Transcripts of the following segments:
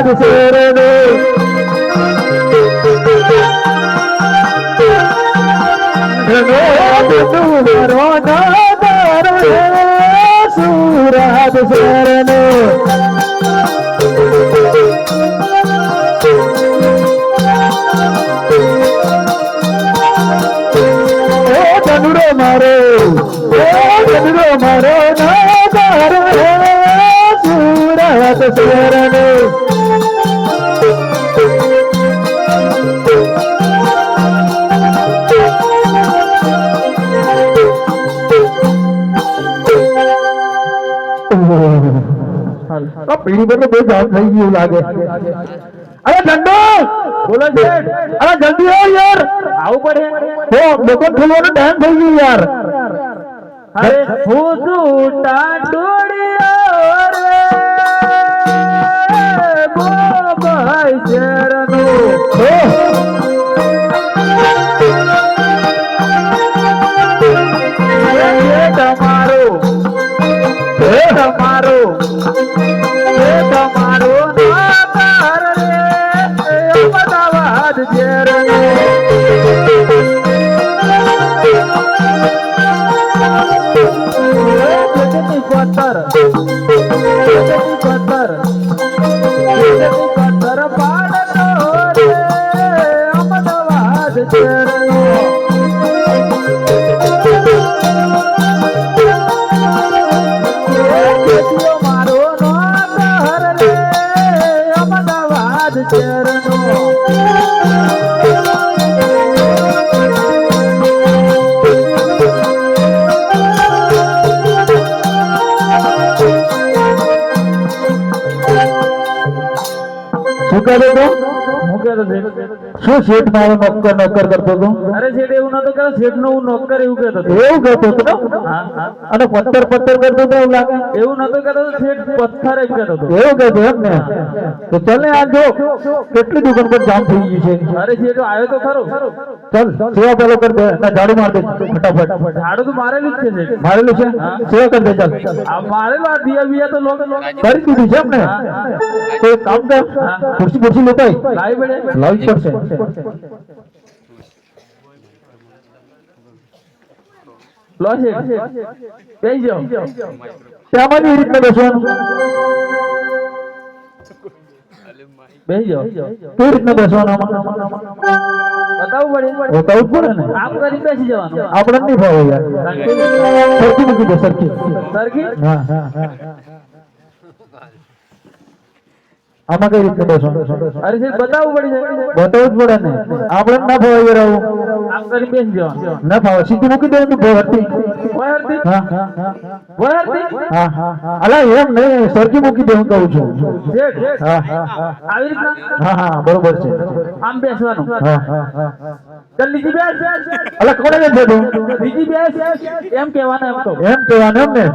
સુરાજ શેરનો સુરાજ શેરનો ધનુડો મારો નાદાર સુરત શેરનો પીડી પર બે જામ થઈ ગયું લાગે. અરે ઠંડો બોલો છે. અરે જલ્દી આવ યાર, આવું પડે. હો દુકાન ખોલવાનો ટાઈમ થઈ ગયો યાર. અરે ફૂટું ટાંડોળિયો રે ગોભાઈ શેરનો તમારો નાદાર રે અમદાવાદ શેરનો પત્તર પાડતો રે અમદાવાદ શેરનો મારો નાદાર રે અમદાવાદ શેરનો શું કરે તો હું કહેતો છે શું શેઠ મારો નોકર કરતો હતો? અરે શેઠ એવું નતો કરો, શેઠ નો હું નોકર એવું કહેતો હતો. એવું કહેતો હતો અને પત્તર કરતો હતો એવું લાગે. એવું નતો કહેતો, શેઠ પથ્થર એમ કહેતો હતો. એવું કહેતો એમ ને? તો ચાલ ને આ જો કેટલી દુકાન પર જામ થઈ ગઈ છે. અરે શેઠ આવ્યો તો ખરો. ચાલ સેવા પેલો કર દે, ના ઝાડુ માર દે ફટાફટ. ઝાડુ તો મારેલું જ છે શેઠ. મારેલું છે, સેવા કર દે. ચાલ આ મારેલું, આ દિયા બિયા તો લોકો કરી દીધું છે એમ ને? તો એક કામ કર, ખુરશી લેતા લાવી પડે. લાવવી પડશે. લો શેઠ બેસી જાઓ. ત્યાંમાં એ રીતના બેસવાનું. બેસી જાઓ. કેવી રીતના બેસવાનું? બતાવવું પડે. બતાવવું જ પડે ને. આમ કરી બેસી જવાનું. આપણે નહીં ભાવે યાર. સરખી મૂકી દે, સરખી. સરખી. હા હા હા. આમાં કઈ રીતે બેસવાનું? અરે શેઠ બતાવવું પડે. બતાવવું જ પડે ને. આપણે ના ભાવે યાર આવું. આમ કરી બેસી જવાનું. ના ભાવે, સીધી મૂકી દે તું ભરતી. વહરતી. હા હા હા વહરતી. હા હા હા. અલા એમ નહીં, સરખી મૂકી દે હું કહું છું. શેઠ હા હા હા આવી રીતના હા હા બરોબર છે. આમ બેસવાનું. હા હા હા. ચાલ બીજી બેસ. અલા કોને બેસે તું? બીજી બેસ એમ કહેવાનું. એમ તો એમ કહેવાનું એમ ને?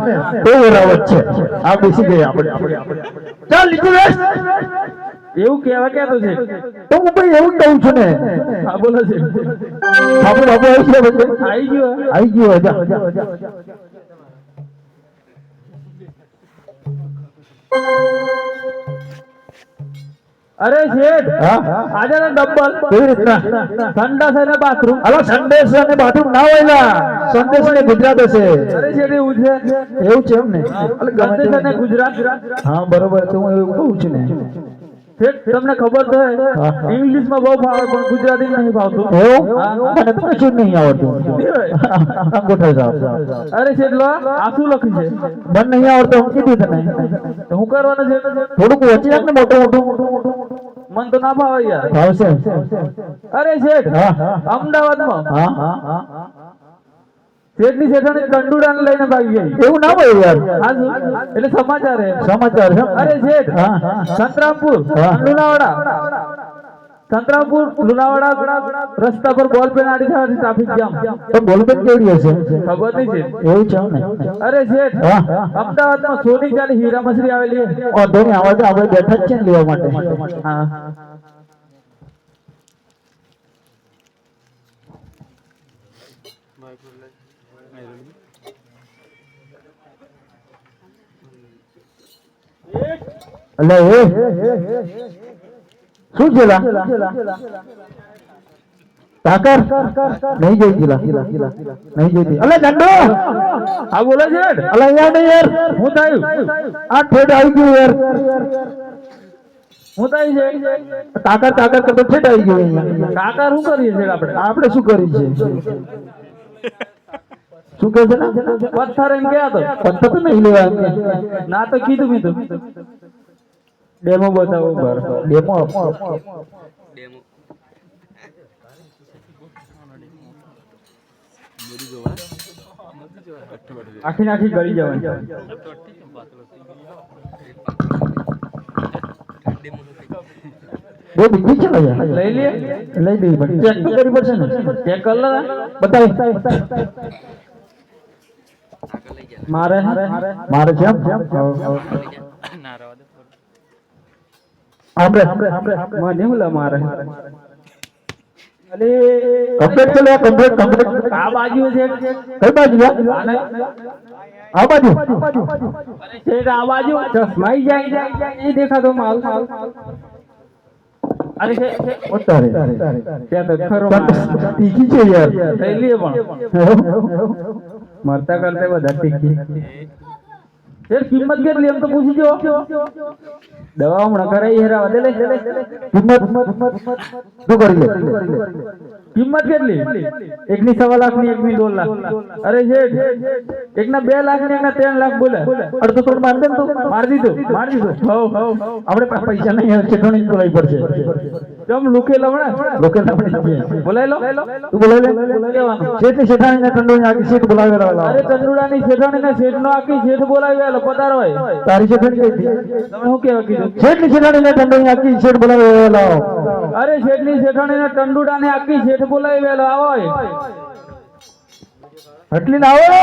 તો બરાબર છે. આ બેસી ગયા આપણે. ચાલ નીચે બેસ. એવું કહેવા ક્યાં છે? તો હું ભાઈ એવું જ કહું છું ને. હા બોલો છે. આપણે આવી છે પછી. આવી ગયો. આવી ગયો. જા અરે શેઠ હા આજે ને ડબ્બલ કેવી રીતના? સંડાસ અને બાથરૂમ. અલા સંદેશ અને બાથરૂમ ના હોયલા, સંદેશ ને ગુજરાત હશે. અરે શેઠ એવું છે. એવું છે એમ ને? સંદેશ અને ગુજરાત. હા બરોબર, તો હું એવું કહું છું ને. શેઠ તમને ખબર તો ઇંગ્લિશ માં બહુ ફાવે પણ ગુજરાતી નહીં ફાવતું. એવું મને તો કશું જ નહીં આવડતું. અંગૂઠા સાહેબ. અરે શેઠ લો આ શું લખ્યું છે? મને નહીં આવડતું, હું કીધું તને. હું કરવાનું છે? થોડુંક ઓછી રાખ ને, મોટું મોટું. મન તો ના ભાવે યાર. ભાવશે. અરે શેઠ હા હા અમદાવાદમાં હા હા. શેઠની શેઠાણી કંડુડાને લઈને ભાગી ગઈ. એવું ના હોય યાર. હા શું? એટલે સમાચાર હે. સમાચાર છે. અરે શેઠ હા હા. સંતરામપુર લુણાવાડા. સંતરામપુર લુણાવાડા રસ્તા પર બોલ પેન આડી થવાથી ટ્રાફિક જામ. તો બોલબેન કેવી હશે? ખબર નહીં છે. એવું છે ને? અરે શેઠ હા. અમદાવાદમાં સોની ચાલી હીરા મછલી આવેલી છે. ધોની આવાજ આપણે બેઠા જ છે ને લેવા માટે. હા અલ્યા એ શું છે લા ઠાકર નહીં જોઈ ગયેલા નહીં જોઈ અલ્યા ઝંડો હા બોલે છે અલ્યા યાર નહીં યાર હું થયું આ ઠેડ આવી ગયું યાર હું થયું છે ઠાકર કરતો ઠેડ આવી ગયો અહીંયા કાકા શું કરીએ છે આપણે આપણે શું કરી છે શું કહે છે ને પથ્થર એમ ગયા તો પત્તા તો નહીં લેવા ના તો કીધું મેં તો ડેમો બતાવો બરાબર ડેમો આખી નાખી ગળી જવાની બે બીજી છે ને યાર લઈ લે લઈ દઈ પણ ચેક તો કરવી પડશે ને ચેક કર લે બતાવ મારે મારે છે એમ આપણે મને હું લે મારે અલે કમ્પ્લીટ ચલે કમ્પ્લીટ આ બાજુ છે કઈ બાજુ આ બાજુ છે આ બાજુ ચશ્માઈ જાય એ દેખાતો માલ અરે છે ઉતારે ત્યાં તો ખરો તીખી છે યાર લઈ લે પણ મરતા કરતા બધા તીખી યાર કિંમત કેટલી એમ તો પૂછી જો દવા હમણાં કરાઈ હેરા દે લે કિંમત શું કરી લે કિંમત કેટલી એકની 1.25 લાખ ની એકની 2 લાખ અરે શેઠ એકના 2 લાખ ની એકના 3 લાખ બોલે અડધો થોડું માર દે તો માર દીધું હવ આપણે પૈસા નહીં ચેટણી બોલાવી પડશે જમ લુકે લવણા લોકો આપણે બોલાઈ લો તું બોલાવી લે લેવાનું શેઠની શેઠાણી ને ટંડોની આખી શેઠ બોલાવેલા અરે ચંદુડાની શેઠાણી ને શેઠ નો આખી શેઠ બોલાવી પધાર હોય તારી શેઠાણી કઈ હતી તમે શું કેવા કીધું શેઠની શેઠાણી ને ટંડોની આખી શેઠ બોલાવેલા અરે શેઠની શેઠાણી ને ટંડુડા ને આખી શેઠ બોલાવી વેલો આવો આટલી ના આવો